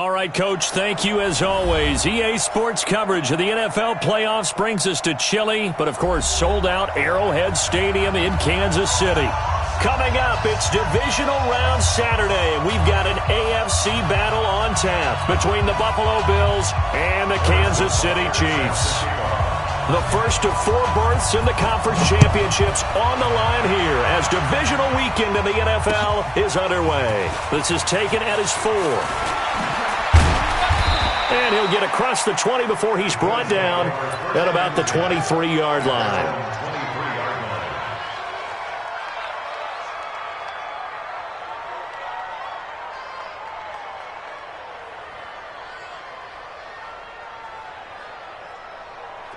All right, Coach, thank you as always. EA Sports coverage of the NFL playoffs brings us to chilly, but of course sold-out Arrowhead Stadium in Kansas City. Coming up, it's Divisional Round Saturday, and we've got an AFC battle on tap between the Buffalo Bills and the Kansas City Chiefs. The first of 4 berths in the conference championships on the line here as divisional weekend in the NFL is underway. This is taken at his 4. And he'll get across the 20 before he's brought down at about the 23-yard line.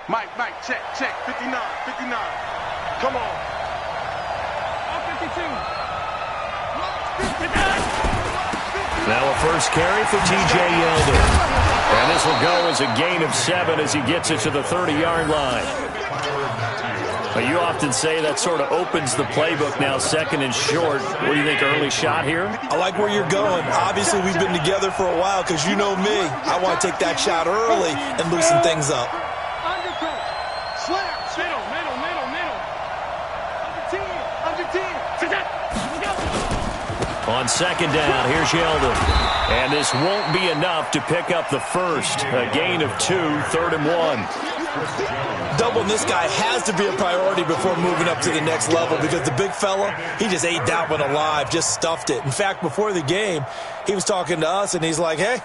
Mike, check, 59. Come on. 52. Now a first carry for T.J. Yeldon. And this will go as a gain of 7 as he gets it to the 30-yard line. But you often say that sort of opens the playbook now, second and short. What do you think, early shot here? I like where you're going. Obviously, we've been together for a while because you know me. I want to take that shot early and loosen things up. On second down, here's Yeldon. And this won't be enough to pick up the first. A gain of 2, 3rd and 1. Doubling this guy has to be a priority before moving up to the next level because the big fella, he just ate that one alive, just stuffed it. In fact, before the game, he was talking to us, and he's like, hey,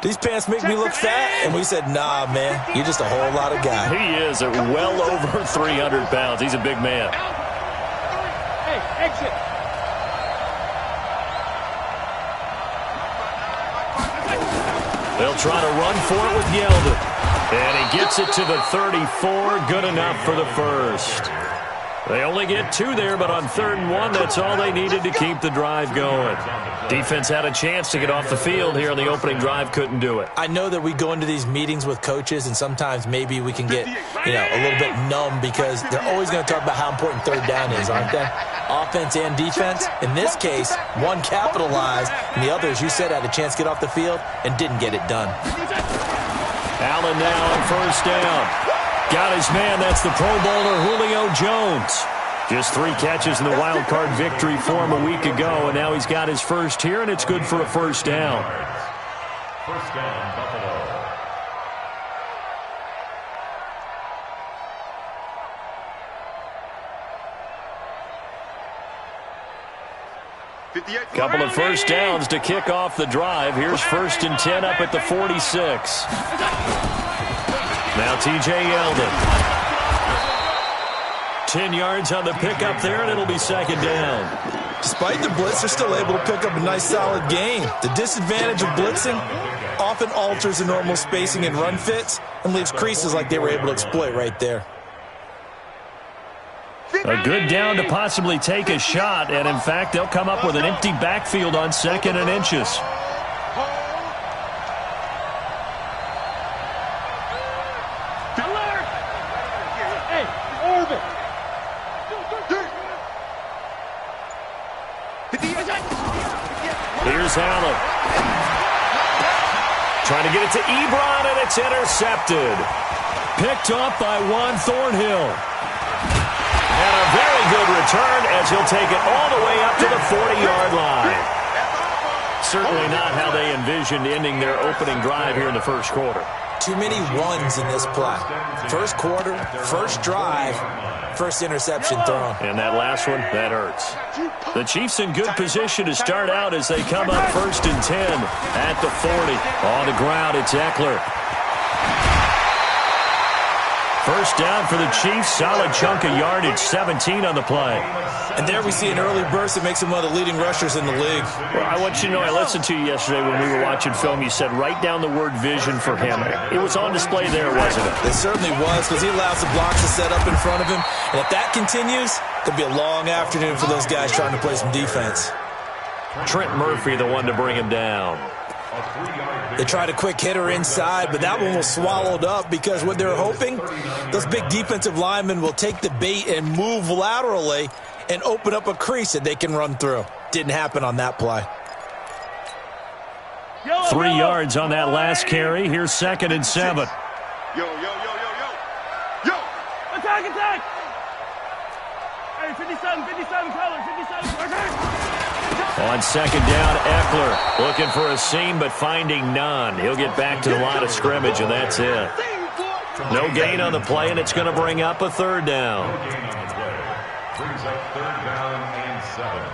these pants make me look fat. And we said, nah, man, you're just a whole lot of guy. He is at well over 300 pounds. He's a big man. Hey, exit. They'll try to run for it with Yeldon. And he gets it to the 34. Good enough for the first. They only get 2 there, but on 3rd and 1, that's all they needed to keep the drive going. Defense had a chance to get off the field here on the opening drive, couldn't do it. I know that we go into these meetings with coaches, and sometimes maybe we can get, a little bit numb because they're always going to talk about how important 3rd down is, aren't they? Offense and defense. In this case, one capitalized, and the other, as you said, had a chance to get off the field and didn't get it done. Allen now on first down. Got his man. That's the Pro Bowler Julio Jones. Just 3 catches in the wild card victory for him a week ago, and now he's got his first here, and it's good for a first down. First down, Buffalo. Couple of first downs to kick off the drive. Here's 1st and 10 up at the 46. Now T.J. Yeldon. 10 yards on the pickup there, and it'll be 2nd down. Despite the blitz, they're still able to pick up a nice, solid gain. The disadvantage of blitzing often alters the normal spacing and run fits and leaves creases like they were able to exploit right there. A good down to possibly take a shot, and in fact, they'll come up with an empty backfield on 2nd and inches. Here's Allen. Trying to get it to Ebron, and it's intercepted. Picked off by Juan Thornhill. And a very good return as he'll take it all the way up to the 40-yard line. Certainly not how they envisioned ending their opening drive here in the first quarter. Too many runs in this play. First quarter, first drive, first interception thrown. And that last one, that hurts. The Chiefs in good position to start out as they come up 1st and 10 at the 40. On the ground, it's Eckler. First down for the Chiefs. Solid chunk of yardage, 17 on the play. And there we see an early burst that makes him one of the leading rushers in the league. Well, I want you to know, I listened to you yesterday when we were watching film. You said write down the word vision for him. It was on display there, wasn't it? It certainly was, because he allows the blocks to set up in front of him. And if that continues, it could be a long afternoon for those guys trying to play some defense. Trent Murphy, the one to bring him down. They tried a quick hitter inside, but that one was swallowed up because what they're hoping, those big defensive linemen will take the bait and move laterally and open up a crease that they can run through. Didn't happen on that play. 3 yards on that last carry. Here's 2nd and 7. Yo. Attack! Hey, 57, color, 57, attack! On 2nd down, Eckler looking for a seam but finding none. He'll get back to the line of scrimmage, and that's it. No gain on the play, and it's going to bring up a 3rd down. No gain on the play. Brings up 3rd down and 7.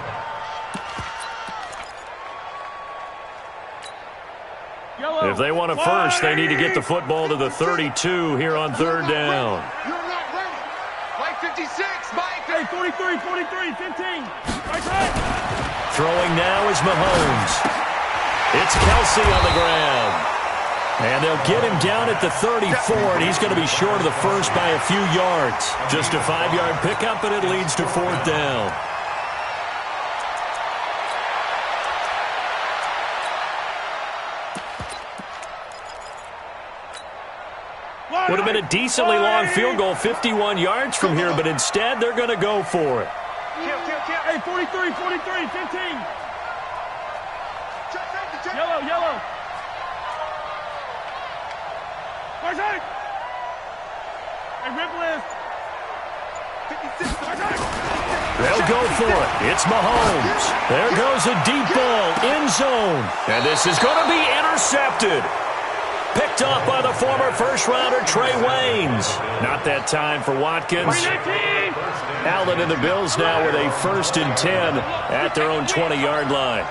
If they want a first, they need to get the football to the 32 here on 3rd down. You're not ready. Mike 56, Mike. Hey, 43, 15. Right side. Throwing now is Mahomes. It's Kelsey on the ground. And they'll get him down at the 34, and he's going to be short of the first by a few yards. Just a 5-yard pickup, and it leads to 4th down. Would have been a decently long field goal, 51 yards from here, but instead they're going to go for it. Hey, 43, 15. Yellow. Right side. Hey, rip list. 56, right side. They'll go for it. It's Mahomes. There goes a deep ball, end zone. And this is going to be intercepted. Picked off by the former first-rounder Trey Waynes. Not that time for Watkins. Allen and the Bills now with a 1st and 10 at their own 20-yard line.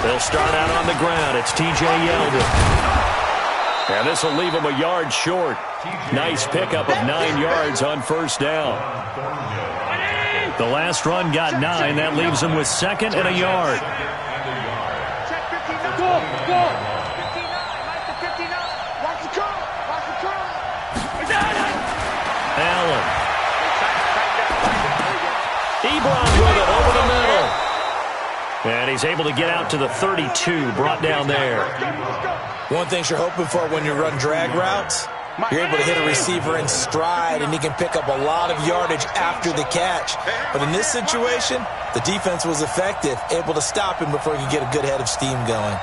They'll start out on the ground. It's T.J. Yeldon. And this will leave him a yard short. Nice pickup of 9 yards on 1st down. The last run got 9. That leaves him with 2nd and a yard. Go. 59, Mike to 59. Watch the curl. Allen. Ebron with it over the middle. And he's able to get out to the 32, brought down there. One thing you're hoping for when you run drag routes, you're able to hit a receiver in stride, and he can pick up a lot of yardage after the catch. But in this situation, the defense was effective, able to stop him before he could get a good head of steam going.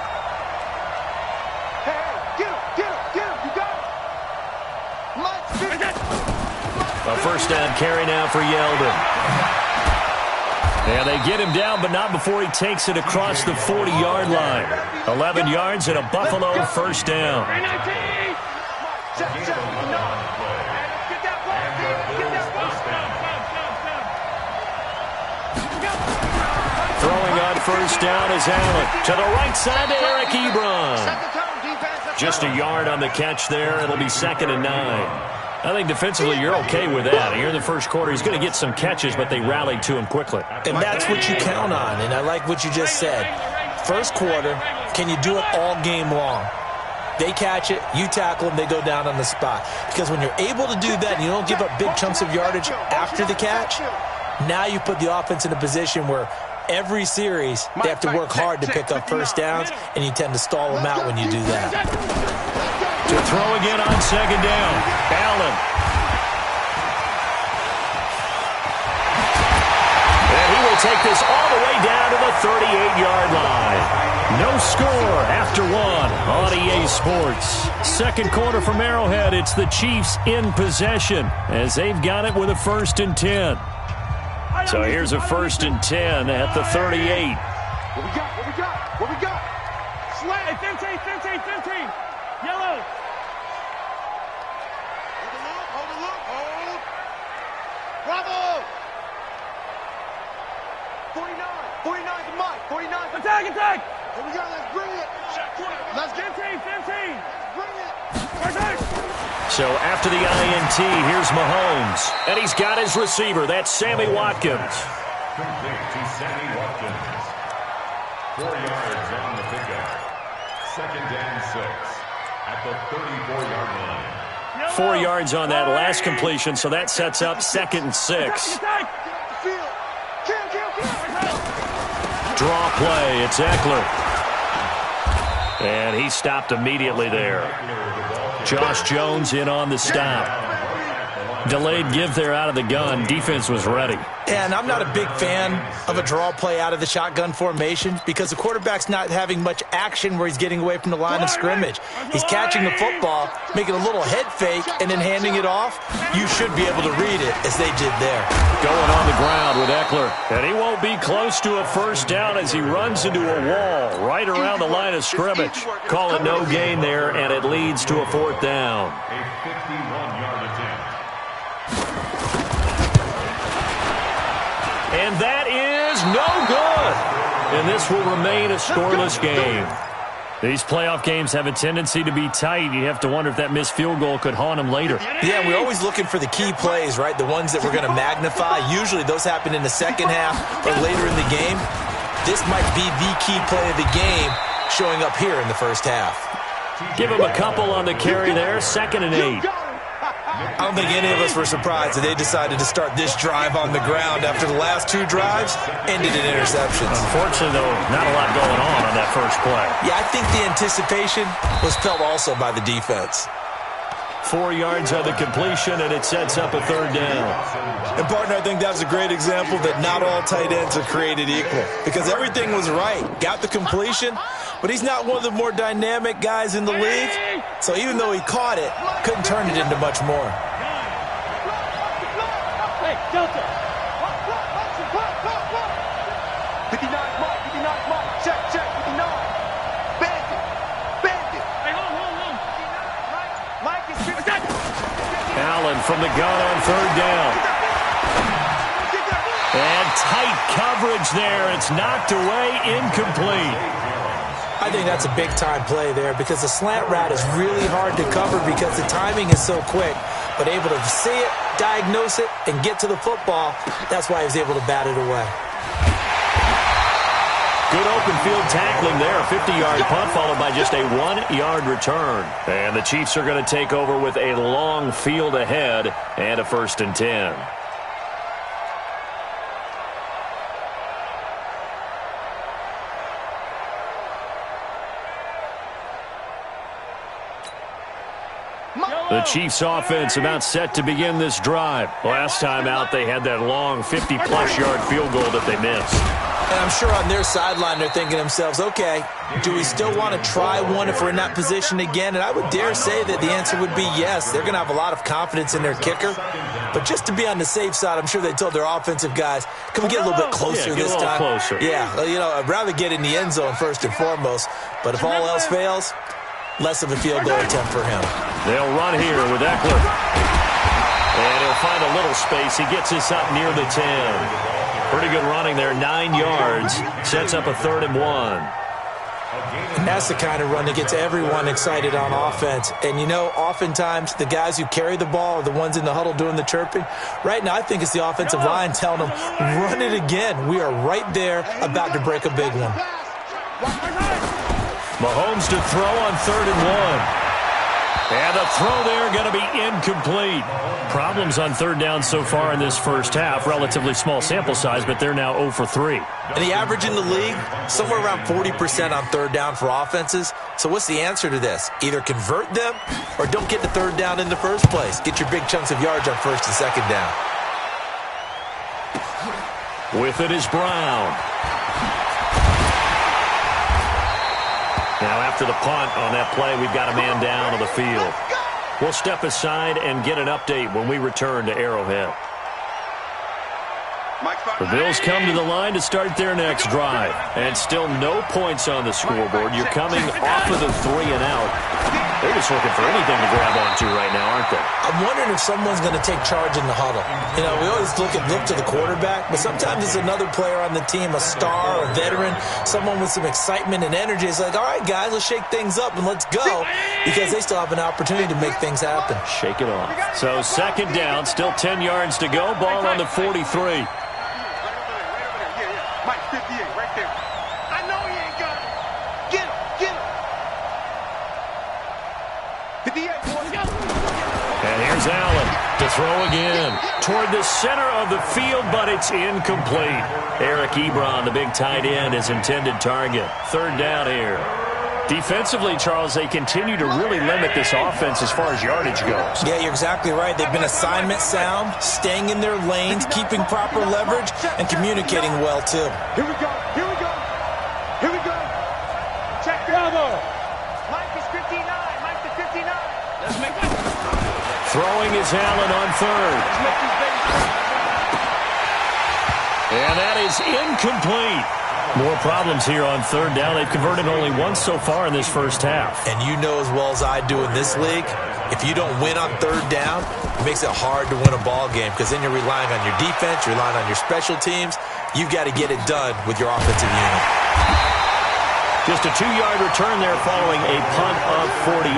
A 1st down carry now for Yeldon. And they get him down, but not before he takes it across the 40-yard line. 11 yards and a Buffalo 1st down. Throwing on 1st down is Allen. To the right side to Eric Ebron. Just a yard on the catch there. It'll be 2nd and 9. I think defensively you're okay with that. Here in the first quarter, he's going to get some catches, but they rallied to him quickly. And that's what you count on, and I like what you just said. First quarter, can you do it all game long? They catch it, you tackle them, they go down on the spot. Because when you're able to do that and you don't give up big chunks of yardage after the catch, now you put the offense in a position where every series they have to work hard to pick up 1st downs, and you tend to stall them out when you do that. To throw again on 2nd down. Allen. And he will take this all the way down to the 38-yard line. No score after 1 on EA Sports. 2nd quarter from Arrowhead. It's the Chiefs in possession as they've got it with a 1st and 10. So here's a 1st and 10 at the 38. What we got? Slant. 15. Yellow. Hold. Bravo. 49 to Mike. 49. Attack. Here we go. Let's bring it. Let's get 15. Bring it. So after the INT, here's Mahomes. And he's got his receiver. That's Sammy Watkins. Complete to Sammy Watkins. 4 yards on the pickup. 2nd and 6 at the 34-yard line. 4 yards on that last completion, so that sets up 2nd and 6. Draw play. It's Eckler. And he stopped immediately there. Josh Jones in on the stop. Delayed give there out of the gun. Defense was ready. And I'm not a big fan of a draw play out of the shotgun formation because the quarterback's not having much action where he's getting away from the line of scrimmage. He's catching the football, making a little head fake, and then handing it off. You should be able to read it as they did there. Going on the ground with Eckler. And he won't be close to a first down as he runs into a wall right around the line of scrimmage. Call it no gain there, and it leads to a fourth down. A 51-yard attempt. And that is no good. And this will remain a scoreless game. These playoff games have a tendency to be tight. You have to wonder if that missed field goal could haunt them later. Yeah, we're always looking for the key plays, right? The ones that we're going to magnify. Usually those happen in the second half or later in the game. This might be the key play of the game showing up here in the first half. Give him a couple on the carry there. 2nd and 8. I don't think any of us were surprised that they decided to start this drive on the ground after the last 2 drives ended in interceptions. Unfortunately, though, not a lot going on that first play. Yeah, I think the anticipation was felt also by the defense. 4 yards on the completion, and it sets up a third down. And, partner, I think that's a great example that not all tight ends are created equal because everything was right. Got the completion, but he's not one of the more dynamic guys in the league. So even though he caught it, couldn't turn it into much more. Hey, Delta. 59 mark, 59 mark. Check, 59. Bandit. Hey, hold on. Mike is 50. Allen from the gun on third down. And tight coverage there. It's knocked away, incomplete. I think that's a big-time play there because the slant route is really hard to cover because the timing is so quick. But able to see it, diagnose it, and get to the football, that's why he was able to bat it away. Good open field tackling there. A 50-yard punt followed by just a 1-yard return. And the Chiefs are going to take over with a long field ahead and a 1st and 10. The Chiefs offense about set to begin this drive. Last time out, they had that long 50-plus yard field goal that they missed. And I'm sure on their sideline they're thinking to themselves, okay, do we still want to try one if we're in that position again? And I would dare say that the answer would be yes. They're going to have a lot of confidence in their kicker. But just to be on the safe side, I'm sure they told their offensive guys, can we get a little bit closer this time? Closer. Yeah, you know, I'd rather get in the end zone first and foremost. But if all else fails, less of a field goal attempt for him. They'll run here with Eckler. And he'll find a little space. He gets this up near the 10. Pretty good running there, 9 yards. Sets up a 3rd and 1. And that's the kind of run that gets everyone excited on offense. And, you know, oftentimes the guys who carry the ball are the ones in the huddle doing the chirping. Right now, I think it's the offensive line telling them, run it again. We are right there about to break a big one. Mahomes to throw on 3rd and 1. And the throw there going to be incomplete. Problems on 3rd down so far in this first half. Relatively small sample size, but they're now 0 for 3. And the average in the league, somewhere around 40% on 3rd down for offenses. So what's the answer to this? Either convert them or don't get the 3rd down in the first place. Get your big chunks of yards on 1st and 2nd down. With it is Brown. Now after the punt on that play, we've got a man down on the field. We'll step aside and get an update when we return to Arrowhead. The Bills come to the line to start their next drive. And still no points on the scoreboard. You're coming off of the 3 and out. They're just looking for anything to grab onto right now, aren't they? I'm wondering if someone's going to take charge in the huddle. You know, we always look to the quarterback, but sometimes it's another player on the team, a star, a veteran, someone with some excitement and energy. It's like, all right, guys, let's shake things up and let's go, because they still have an opportunity to make things happen. Shake it off. So 2nd down, still 10 yards to go. Ball on the 43. Mike 58, right there. I know he ain't got it. Get him. 58, boys. And here's Allen to throw again toward the center of the field, but it's incomplete. Eric Ebron, the big tight end, his intended target. 3rd down here. Defensively, Charles, they continue to really limit this offense as far as yardage goes. Yeah, you're exactly right. They've been assignment sound, staying in their lanes, keeping proper leverage, and communicating well, too. Here we go. Here we go. Here we go. Check bravo. Mike is 59. Mike to 59. Let's make that. Throwing is Allen on third. Let's make these babies. And that is incomplete. More problems here on third down. They've converted only once so far in this first half. And you know as well as I do in this league, if you don't win on third down, it makes it hard to win a ball game because then you're relying on your defense, you're relying on your special teams. You've got to get it done with your offensive unit. Just a 2-yard return there following a punt of 48.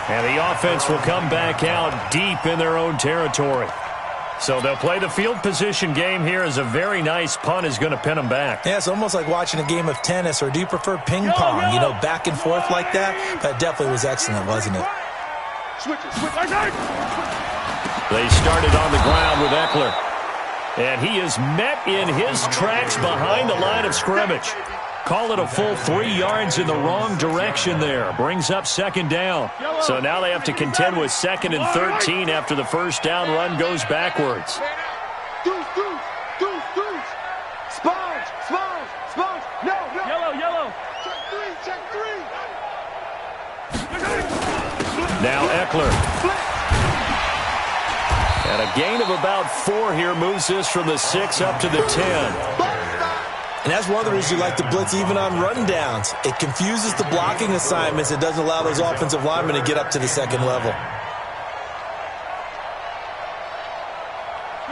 And the offense will come back out deep in their own territory. So they'll play the field position game here as a very nice punt is going to pin them back. Yeah, it's almost like watching a game of tennis, or do you prefer ping pong? You know, back and forth like that? That definitely was excellent, wasn't it? They started on the ground with Eckler. And he is met in his tracks behind the line of scrimmage. Call it a full 3 yards in the wrong direction there. Brings up second down. So now they have to contend with 2nd and 13 after the first down run goes backwards. Deuce, deuce, deuce, deuce. Sponge, sponge, sponge. No, no. Yellow. Check three. Now Eckler. And a gain of about 4 here moves this from the 6 up to the 10. And that's one of the reasons you like to blitz even on rundowns. It confuses the blocking assignments. It doesn't allow those offensive linemen to get up to the second level.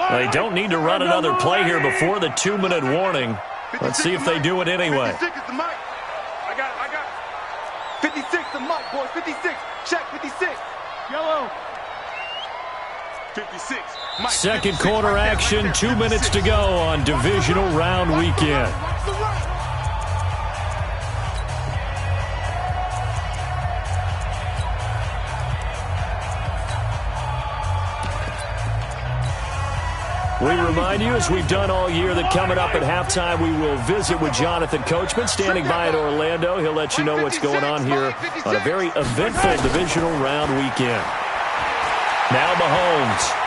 They don't need to run another play here before the 2-minute warning. Let's see if they do it anyway. 56 is the mic. I got it. 56 the mic, boys. 56. Check 56. Yellow. 56. Second quarter action, 2 minutes to go on divisional round weekend. We remind you, as we've done all year, that coming up at halftime, we will visit with Jonathan Coachman, standing by at Orlando. He'll let you know what's going on here on a very eventful divisional round weekend. Now Mahomes.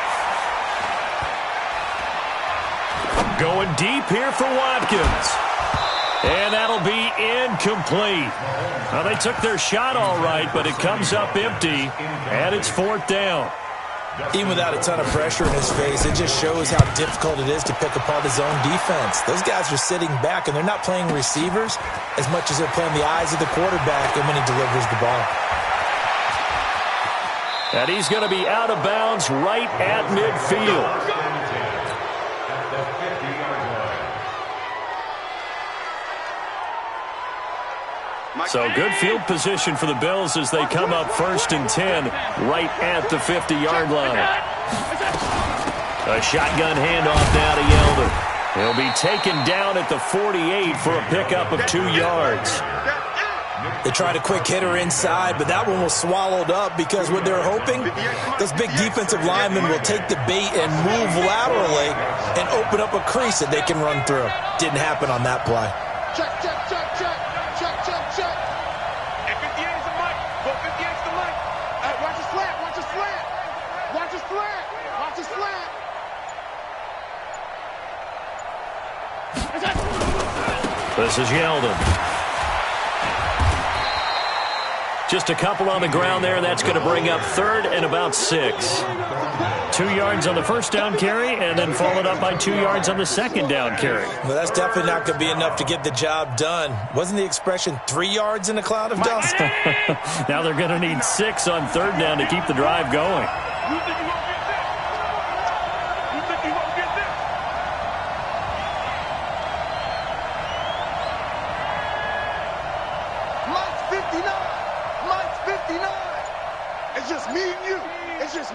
Going deep here for Watkins. And that'll be incomplete. Well, they took their shot all right, but it comes up empty, and it's 4th down. Even without a ton of pressure in his face, it just shows how difficult it is to pick apart his own defense. Those guys are sitting back, and they're not playing receivers as much as they're playing the eyes of the quarterback and when he delivers the ball. And he's going to be out of bounds right at midfield. So good field position for the Bills as they come up 1st and 10 right at the 50-yard line. A shotgun handoff now to Yeldon. He'll be taken down at the 48 for a pickup of 2 yards. They tried a quick hitter inside, but that one was swallowed up because what they're hoping, those big defensive linemen will take the bait and move laterally and open up a crease that they can run through. Didn't happen on that play. Check. And 58 is the mic. But 58 is the mic. Watch the slant. This is Yeldon. Just a couple on the ground there, and that's going to bring up 3rd and about 6. 2 yards on the first down carry, and then followed up by 2 yards on the second down carry. Well, that's definitely not going to be enough to get the job done. Wasn't the expression 3 yards in a cloud of dust? Now they're going to need 6 on 3rd down to keep the drive going.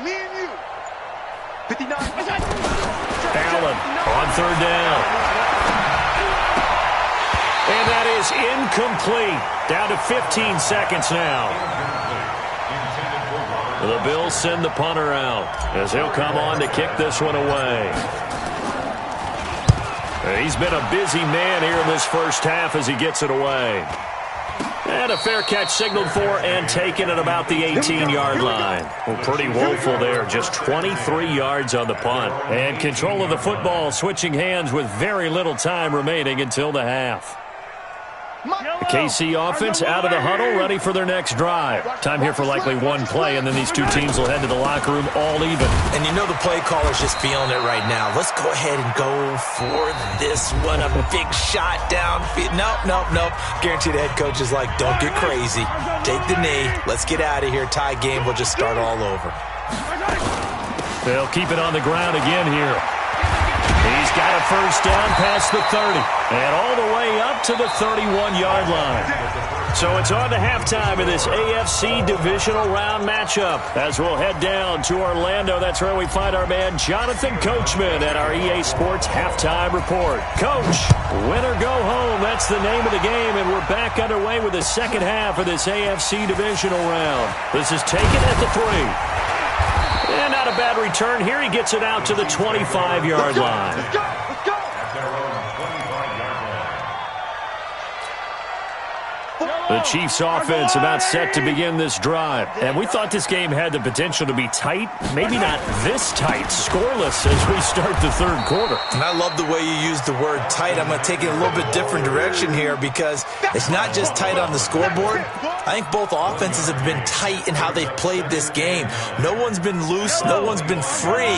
Me and you. 59. Allen on 3rd down. And that is incomplete. Down to 15 seconds now. The Bills send the punter out as he'll come on to kick this one away. He's been a busy man here in this first half as he gets it away. And a fair catch signaled for and taken at about the 18-yard line. Well, pretty woeful there. Just 23 yards on the punt. And control of the football switching hands with very little time remaining until the half. The KC offense out of the huddle, ready for their next drive. Time here for likely one play, and then these two teams will head to the locker room all even. And you know the play caller's just feeling it right now. Let's go ahead and go for this one. A big shot downfield. Nope. Guarantee the head coach is like, don't get crazy. Take the knee. Let's get out of here. Tie game. We'll just start all over. They'll keep it on the ground again here. He's got a first down past the 30 and all the way up to the 31-yard line. So it's on to halftime in this AFC divisional round matchup as we'll head down to Orlando. That's where we find our man Jonathan Coachman at our EA Sports Halftime Report. Coach, win or go home, that's the name of the game, and we're back underway with the second half of this AFC divisional round. This is taken at the 3. And not a bad return here. He gets it out to the 25-yard line. Let's go. The Chiefs offense about set to begin this drive. And we thought this game had the potential to be tight. Maybe not this tight, scoreless as we start the third quarter. And I love the way you use the word tight. I'm going to take it a little bit different direction here because it's not just tight on the scoreboard. I think both offenses have been tight in how they've played this game. No one's been loose. No one's been free.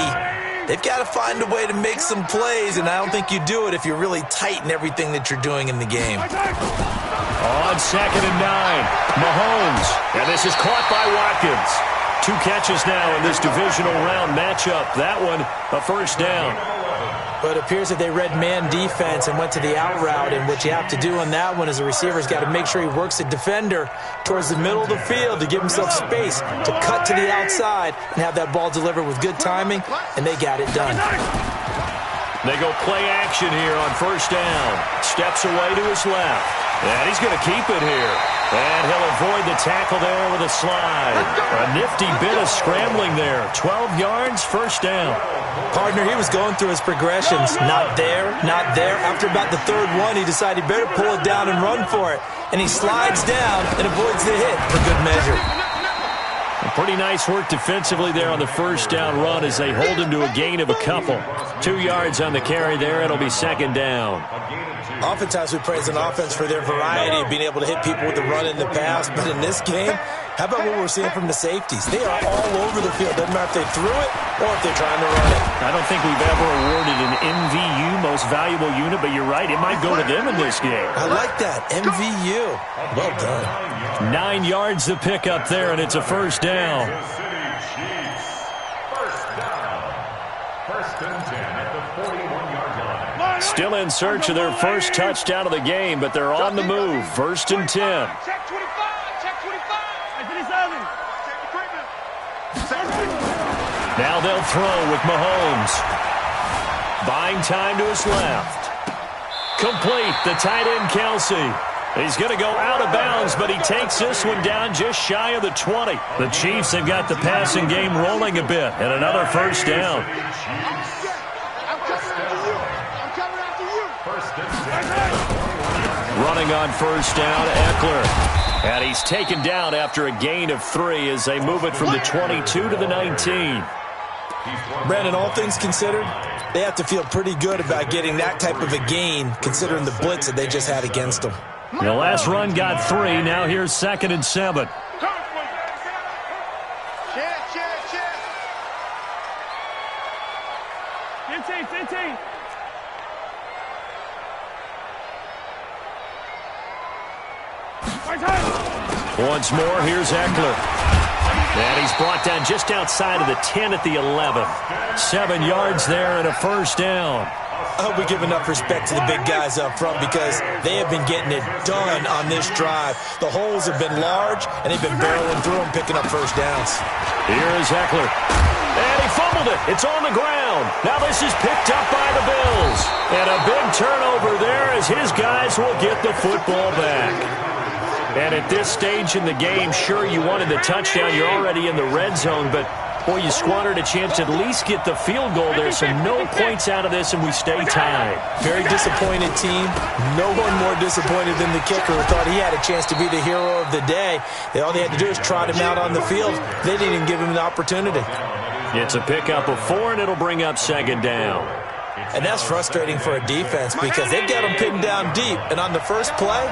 They've got to find a way to make some plays, and I don't think you do it if you're really tight in everything that you're doing in the game. On 2nd and 9, Mahomes. And this is caught by Watkins. 2 catches now in this divisional round matchup. That one, a first down. But it appears that they read man defense and went to the out route, and what you have to do on that one is the receiver's got to make sure he works the defender towards the middle of the field to give himself space to cut to the outside and have that ball delivered with good timing, and they got it done. They go play action here on first down. Steps away to his left. And he's going to keep it here. And he'll avoid the tackle there with a slide. A nifty bit of scrambling there. 12 yards, first down. Partner, he was going through his progressions. Not there, not there. After about the third one, he decided he better pull it down and run for it. And he slides down and avoids the hit for good measure. Pretty nice work defensively there on the first down run as they hold him to a gain of a couple. 2 yards on the carry there. It'll be second down. Oftentimes we praise an offense for their variety of being able to hit people with the run in the pass. But in this game, how about what we're seeing from the safeties? They are all over the field. Doesn't matter if they threw it or if they're trying to run it. I don't think we've ever awarded an MVU, most valuable unit, but you're right. It might go to them in this game. I like that. MVU. Well done. 9 yards to pick up there, and it's a first down. First and 10 at the 41-yard line. Still in search of their first touchdown of the game, but they're on the move. First and 10. Check 25. Check 25. Now they'll throw with Mahomes. Buying time to his left. Complete, the tight end Kelsey. He's going to go out of bounds, but he takes this one down just shy of the 20. The Chiefs have got the passing game rolling a bit, and another first down. Running on first down, Eckler. And he's taken down after a gain of 3 as they move it from the 22 to the 19. Brandon, all things considered, they have to feel pretty good about getting that type of a gain considering the blitz that they just had against them. The last run got 3. Now here's 2nd and 7. Once more, here's Eckler. And he's brought down just outside of the 10 at the 11. 7 yards there and a first down. I hope we give enough respect to the big guys up front because they have been getting it done on this drive. The holes have been large, and they've been barreling through them, picking up first downs. Here's Eckler. And he fumbled it. It's on the ground. Now this is picked up by the Bills. And a big turnover there as his guys will get the football back. And at this stage in the game, sure, you wanted the touchdown. You're already in the red zone, but Boy, you squandered a chance to at least get the field goal there, so no points out of this, and we stay tied. Very disappointed team. No one more disappointed than the kicker who thought he had a chance to be the hero of the day. All they had to do is trot him out on the field. They didn't even give him the opportunity. It's a pickup of 4, and it'll bring up second down. And that's frustrating for a defense because they've got them pinned down deep. And on the first play,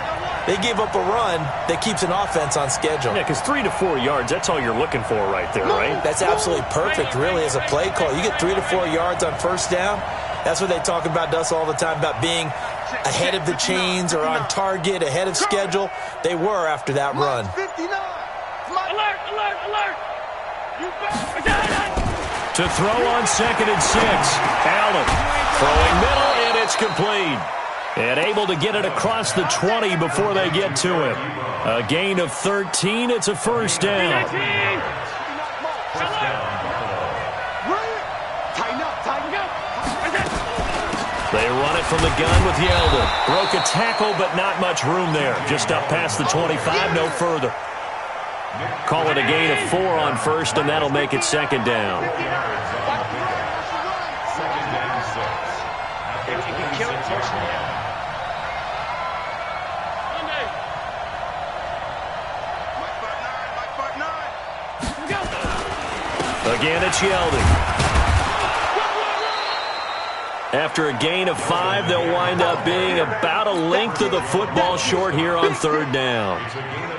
they gave up a run that keeps an offense on schedule. Yeah, because 3 to 4 yards, that's all you're looking for right there, right? That's absolutely perfect, really, as a play call. You get 3 to 4 yards on first down. That's what they talk about to us all the time, about being ahead of the chains or on target, ahead of schedule. They were after that run. Alert, alert, alert. To throw on 2nd and 6. Allen throwing middle, and it's complete. And able to get it across the 20 before they get to him. A gain of 13. It's a first down. They run it from the gun with Yeldon. Broke a tackle, but not much room there. Just up past the 25, no further. Call it a gain of 4 on first, and that'll make it second down. If you can kill it, first down. Again, it's Yeldon. After a gain of 5, they'll wind up being about a length of the football short here on 3rd down.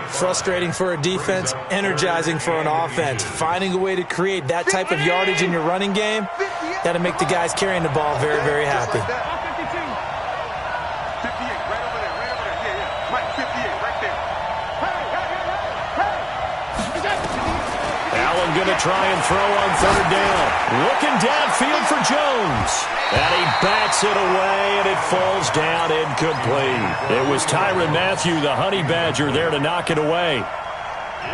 Frustrating for a defense, energizing for an offense. Finding a way to create that type of yardage in your running game, that'll make the guys carrying the ball very, very happy. 58, right over there, yeah. Mike, 58, right there. Allen going to try and throw on 3rd down. Looking downfield for Jones. And he bats it away, and it falls down incomplete. It was Tyrann Mathieu, the Honey Badger, there to knock it away.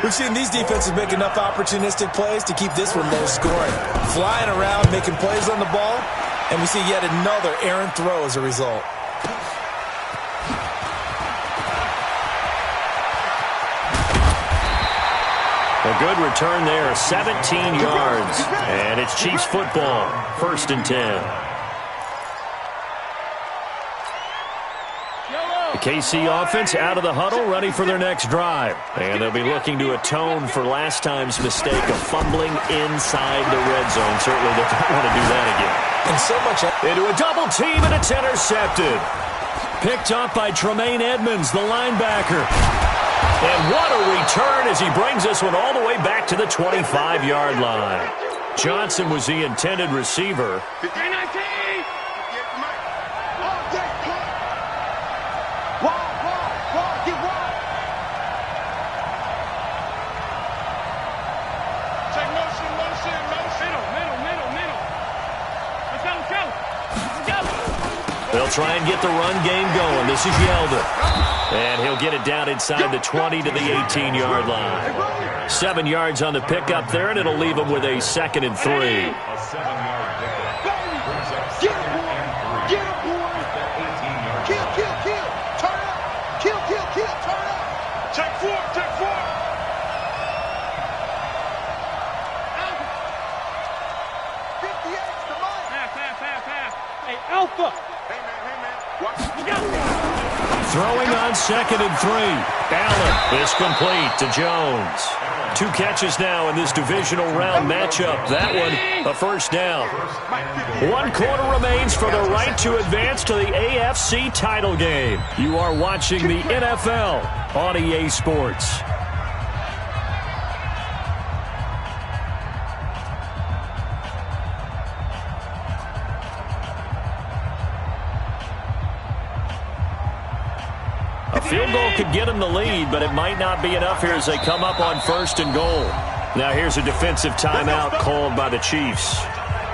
We've seen these defenses make enough opportunistic plays to keep this one low scoring. Flying around, making plays on the ball, and we see yet another errant throw as a result. A good return there, 17 yards. And it's Chiefs football, 1st and 10. The KC offense out of the huddle, ready for their next drive. And they'll be looking to atone for last time's mistake of fumbling inside the red zone. Certainly they don't want to do that again. And so much into a double team, and it's intercepted. Picked up by Tremaine Edmonds, the linebacker. And what a return as he brings this one all the way back to the 25-yard line. Johnson was the intended receiver. 319. They'll try and get the run game going. This is Yeldon. And he'll get it down inside the 20 to the 18-yard line. 7 yards on the pickup there, and it'll leave him with a 2nd and 3. A 7-yard pickup. Brings up 2nd and 3. That 18-yard. Kill. Turn up. Kill. Turn up. Check 4. 58's the mic. Half. Hey, Alpha. Hey, man. Watch. Throwing on 2nd and 3. Allen is complete to Jones. 2 catches now in this divisional round matchup. That one, a first down. 1 quarter remains for the right to advance to the AFC title game. You are watching the NFL on EA Sports. A field goal could get them the lead, but it might not be enough here as they come up on 1st and goal. Now here's a defensive timeout called by the Chiefs.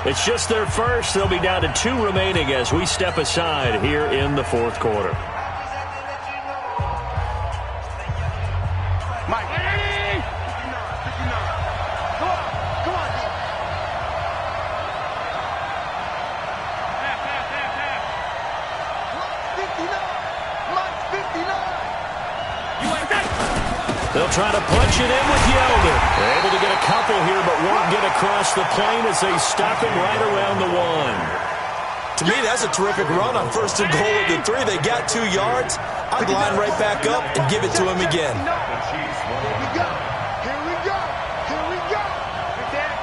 It's just their first. They'll be down to 2 remaining as we step aside here in the 4th quarter. Mike. 59. Come on. Half. 59. Mike's 59. You ain't that. They'll try to punch it in with Yeldon. They're able to get a couple here, but won't get across the plane as they stop him right around the 1. To me, that's a terrific run on 1st and goal at the 3. They got 2 yards. I'd line right back up and give it to him again. Here we go. Here we go. Here we go.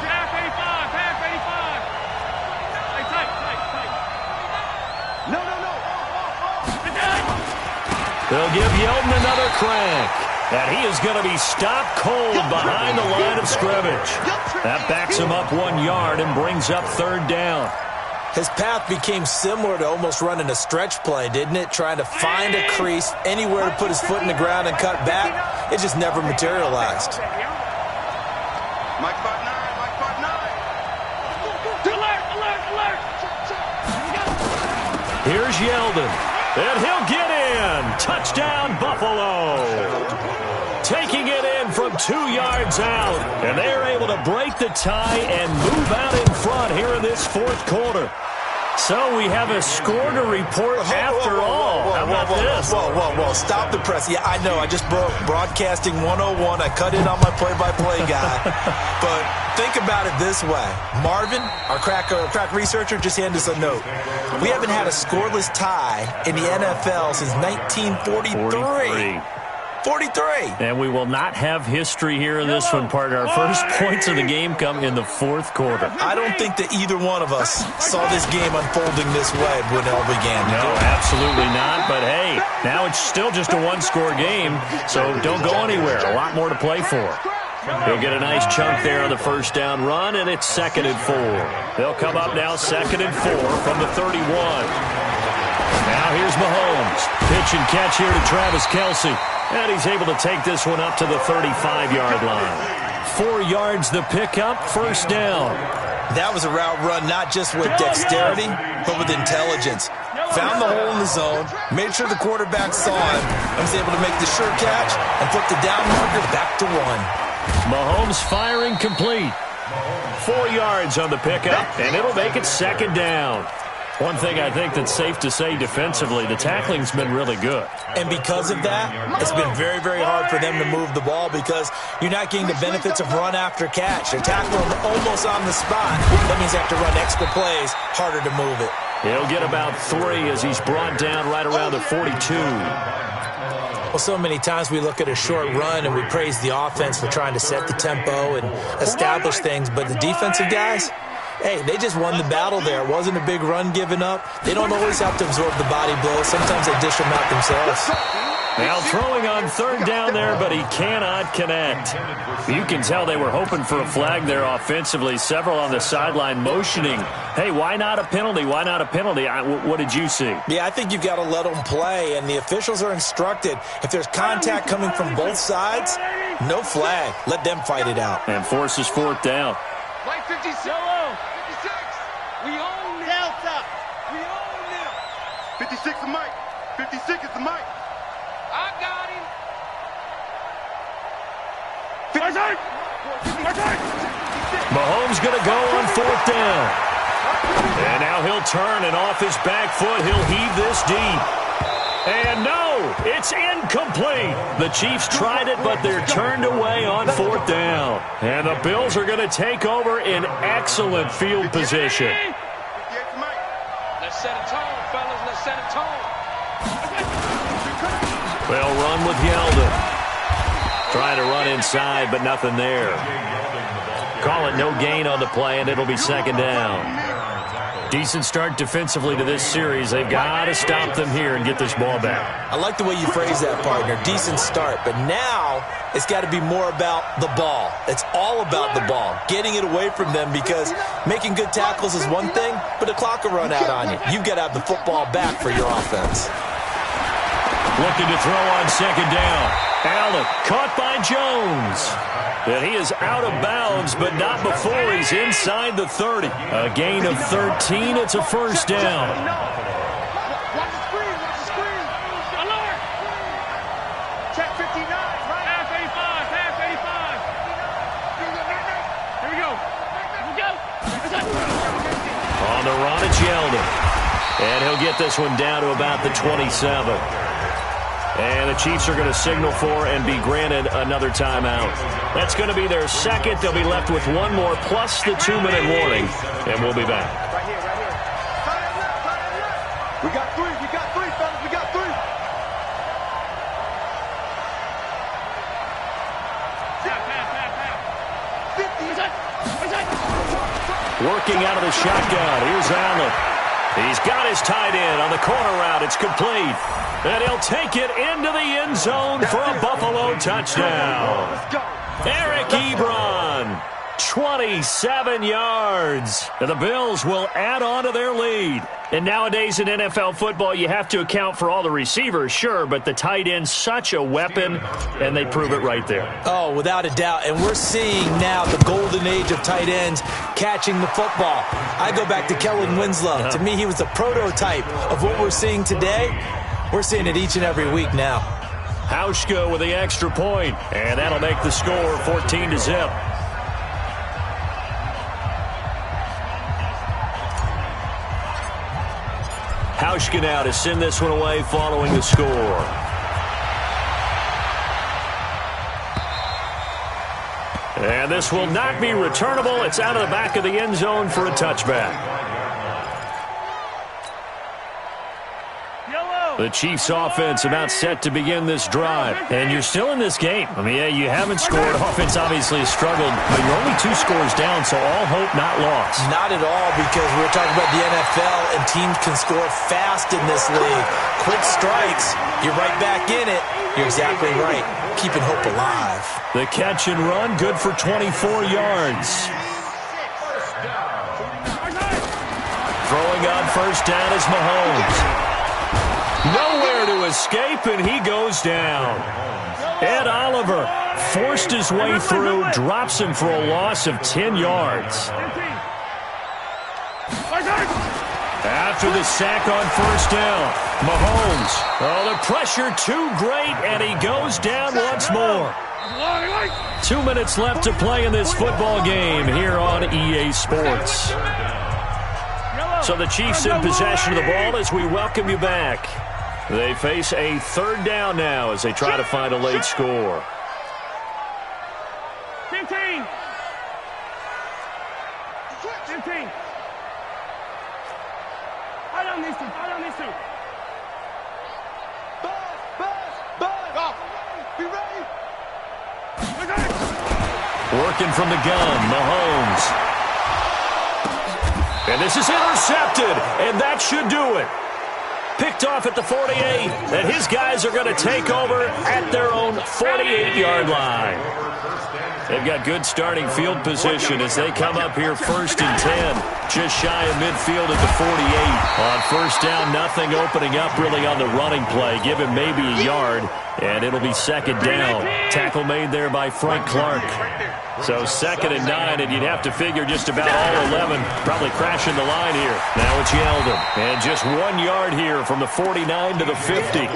Half 85. Half 85. Hey, tight. No. They'll give Yeldon another crack. And he is going to be stopped cold behind the line of scrimmage. That backs him up 1 yard and brings up 3rd down. His path became similar to almost running a stretch play, didn't it? Trying to find a crease, anywhere to put his foot in the ground and cut back. It just never materialized. Mike 5'9", Mike 5'9". Alert. Here's Yeldon. And he'll get in. Touchdown, Buffalo. Taking it in from 2 yards out. And they're able to break the tie and move out in front here in this 4th quarter. So we have a score to report after all. How about this? Whoa. Stop the press. Yeah, I know. I just broke Broadcasting 101. I cut in on my play-by-play guy. But think about it this way. Marvin, our crack researcher, just handed us a note. We haven't had a scoreless tie in the NFL since 1943. 43. And we will not have history here in this one, partner. Our first points of the game come in the 4th quarter. I don't think that either one of us saw this game unfolding this way when it all began. No, absolutely not. But, hey, now it's still just a 1-score game, so don't go anywhere. A lot more to play for. He'll get a nice chunk there on the 1st down run, and it's 2nd and 4. They'll come up now 2nd and 4 from the 31. Now here's Mahomes. Pitch and catch here to Travis Kelce. And he's able to take this one up to the 35-yard line. 4 yards the pickup, 1st down. That was a route run not just with dexterity, but with intelligence. Found the hole in the zone, made sure the quarterback saw him, and was able to make the sure catch and put the down marker back to 1. Mahomes firing complete. 4 yards on the pickup, and it'll make it 2nd down. One thing I think that's safe to say defensively, the tackling's been really good. And because of that, it's been very, very hard for them to move the ball because you're not getting the benefits of run after catch. They're tackling almost on the spot. That means they have to run extra plays, harder to move it. He'll get about 3 as he's brought down right around the 42. Well, so many times we look at a short run and we praise the offense for trying to set the tempo and establish things, but the defensive guys, hey, they just won the battle there. It wasn't a big run given up. They don't always have to absorb the body blows. Sometimes they dish them out themselves. Now throwing on 3rd down there, but he cannot connect. You can tell they were hoping for a flag there offensively. Several on the sideline motioning, hey, why not a penalty? Why not a penalty? What did you see? Yeah, I think you've got to let them play, and the officials are instructed. If there's contact coming from both sides, no flag. Let them fight it out. And forces 4th down. White 56. 56. We own it. Delta. We own it. 56 is Mike. 56 is the Mike. I got him. Mahomes going to go on 4th down. And now he'll turn, and off his back foot, he'll heave this deep. And no, it's incomplete. The Chiefs tried it, but they're turned away on 4th down. And the Bills are going to take over in excellent field position. Let's set a tone, fellas. Let's set a tone. They'll run with Yeldon. Trying to run inside, but nothing there. Call it no gain on the play, and it'll be 2nd down. Decent start defensively to this series. They've got to stop them here and get this ball back. I like the way you phrase that, partner. Decent start. But now it's got to be more about the ball. It's all about the ball. Getting it away from them because making good tackles is one thing, but the clock will run out on you. You've got to have the football back for your offense. Looking to throw on 2nd down. Allen caught by Jones. And he is out of bounds, but not before he's inside the 30. A gain of 13. It's a 1st down. Watch the screen. Watch the screen. Alert. Check 59. Right. Half 85. Half 85. Here we go. On the run, it's Yeldon. And he'll get this one down to about the 27. And the Chiefs are going to signal for and be granted another timeout. That's going to be their second. They'll be left with one more plus the 2-minute warning. And we'll be back. Right here, right here. We got three, fellas. We got three. Working out of the shotgun. Here's Allen. He's got his tight end on the corner route. It's complete. And he'll take it into the end zone for a Buffalo touchdown. Eric Ebron, 27 yards. And the Bills will add on to their lead. And nowadays in NFL football, you have to account for all the receivers, sure, but the tight end's such a weapon, and they prove it right there. Oh, without a doubt. And we're seeing now the golden age of tight ends catching the football. I go back to Kellen Winslow. To me, he was the prototype of what we're seeing today. We're seeing it each and every week now. Hauschka with the extra point, and that'll make the score 14-0. Hauschka now to send this one away following the score. And this will not be returnable. It's out of the back of the end zone for a touchback. The Chiefs offense about set to begin this drive. And you're still in this game. I mean, yeah, you haven't scored. Offense obviously has struggled, but you're only 2 scores down, so all hope not lost. Not at all, because we're talking about the NFL, and teams can score fast in this league. Quick strikes, you're right back in it. You're exactly right. Keeping hope alive. The catch and run, good for 24 yards. Throwing on first down is Mahomes. Nowhere to escape, and he goes down. Ed Oliver forced his way through, drops him for a loss of 10 yards. After the sack on first down, Mahomes. Oh, the pressure too great, and he goes down once more. 2 minutes left to play in this football game here on EA Sports. So the Chiefs in possession of the ball as we welcome you back. They face a third down now as they try to find a late score. 15. I don't need to. Buzz. Be ready. Working from the gun, Mahomes. And this is intercepted, and that should do it. Picked off at the 48, and his guys are going to take over at their own 48-yard line. They've got good starting field position as they come up here 1st and 10, just shy of midfield at the 48. On first down, nothing opening up really on the running play. Give him maybe a yard, and it'll be 2nd down. Tackle made there by Frank Clark. So 2nd and 9, and you'd have to figure just about all 11 probably crashing the line here. Now it's Yeldon, and just 1 yard here from the 49 to the 50.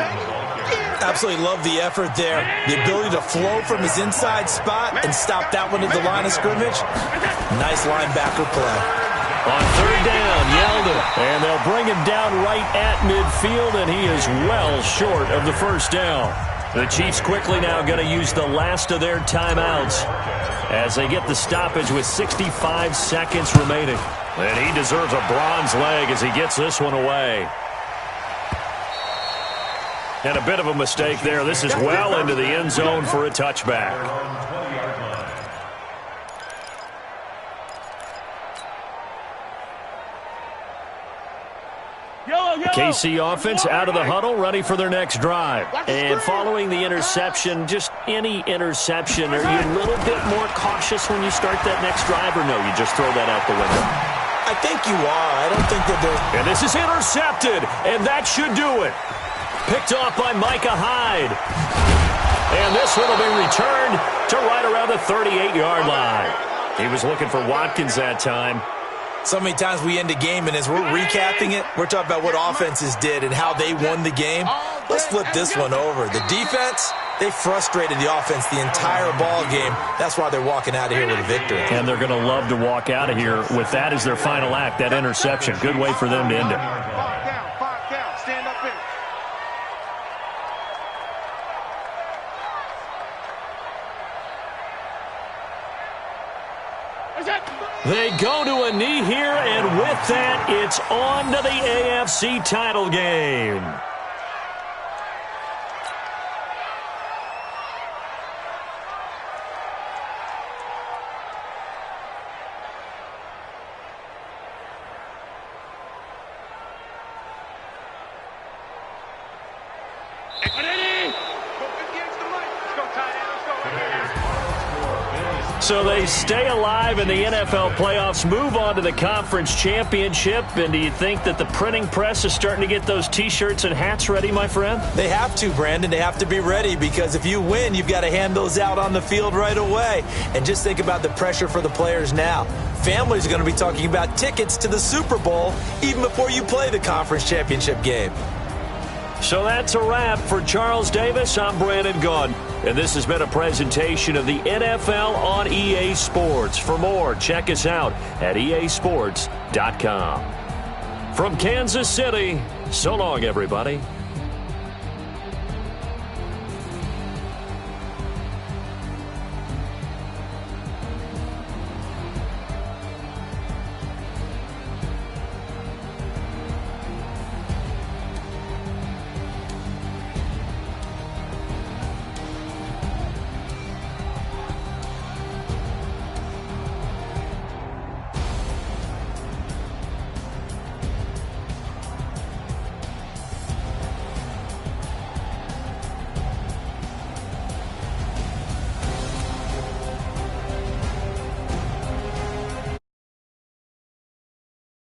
Absolutely love the effort there. The ability to flow from his inside spot and stop that one at the line of scrimmage. Nice linebacker play. On 3rd down, Yeldon, and they'll bring him down right at midfield, and he is well short of the 1st down. The Chiefs quickly now going to use the last of their timeouts as they get the stoppage with 65 seconds remaining. And he deserves a bronze leg as he gets this one away. And a bit of a mistake there. This is well into the end zone for a touchback. KC offense out of the huddle, ready for their next drive. And following the interception, just any interception, are you a little bit more cautious when you start that next drive, or no, you just throw that out the window? I think you are. I don't think that there's... And this is intercepted, and that should do it. Picked off by Micah Hyde. And this one will be returned to right around the 38-yard line. He was looking for Watkins that time. So many times we end a game, and as we're recapping it, we're talking about what offenses did and how they won the game. Let's flip this one over. The defense, they frustrated the offense the entire ball game. That's why they're walking out of here with a victory. And they're going to love to walk out of here with that as their final act, that interception. Good way for them to end it. 5 down. Stand up in it. They go to a knee here, and with that, it's on to the AFC title game. So they stay alive in the NFL playoffs, move on to the conference championship. And do you think that the printing press is starting to get those T-shirts and hats ready, my friend? They have to, Brandon. They have to be ready because if you win, you've got to hand those out on the field right away. And just think about the pressure for the players now. Families are going to be talking about tickets to the Super Bowl even before you play the conference championship game. So that's a wrap. For Charles Davis, I'm Brandon Gaudin. And this has been a presentation of the NFL on EA Sports. For more, check us out at easports.com. From Kansas City, so long, everybody.